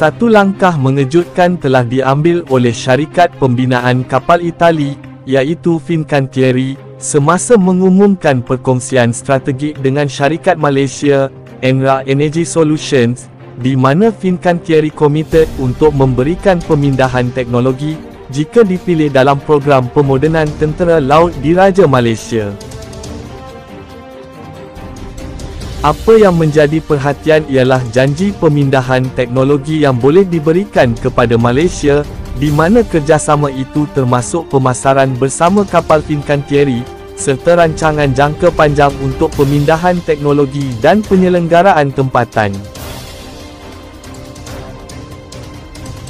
Satu langkah mengejutkan telah diambil oleh syarikat pembinaan kapal Itali, iaitu Fincantieri, semasa mengumumkan perkongsian strategik dengan syarikat Malaysia, Enra Energy Solutions, di mana Fincantieri komited untuk memberikan pemindahan teknologi jika dipilih dalam program pemodenan tentera laut Diraja Malaysia. Apa yang menjadi perhatian ialah janji pemindahan teknologi yang boleh diberikan kepada Malaysia, di mana kerjasama itu termasuk pemasaran bersama kapal Fincantieri, serta rancangan jangka panjang untuk pemindahan teknologi dan penyelenggaraan tempatan.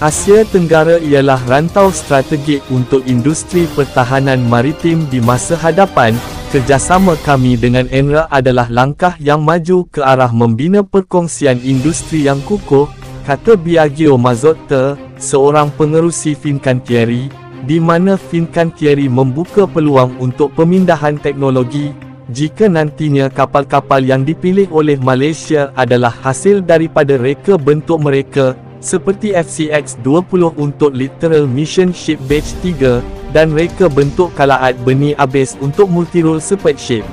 Asia Tenggara ialah rantau strategik untuk industri pertahanan maritim di masa hadapan. Kerjasama kami dengan Enra adalah langkah yang maju ke arah membina perkongsian industri yang kukuh, kata Biagio Mazzotta, seorang pengerusi Fincantieri, di mana Fincantieri membuka peluang untuk pemindahan teknologi, jika nantinya kapal-kapal yang dipilih oleh Malaysia adalah hasil daripada reka bentuk mereka, seperti FCX-20 untuk Littoral Mission Ship Batch 3, dan reka bentuk Kalaat Beni Abis untuk Multirole Support Ship.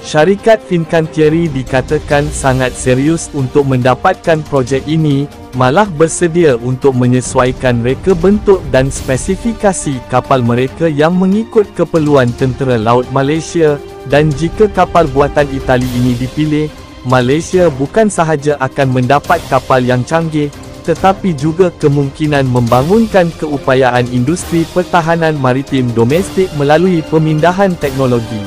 Syarikat Fincantieri dikatakan sangat serius untuk mendapatkan projek ini, malah bersedia untuk menyesuaikan reka bentuk dan spesifikasi kapal mereka yang mengikut keperluan tentera laut Malaysia, dan jika kapal buatan Itali ini dipilih, Malaysia bukan sahaja akan mendapat kapal yang canggih, tetapi juga kemungkinan membangunkan keupayaan industri pertahanan maritim domestik melalui pemindahan teknologi.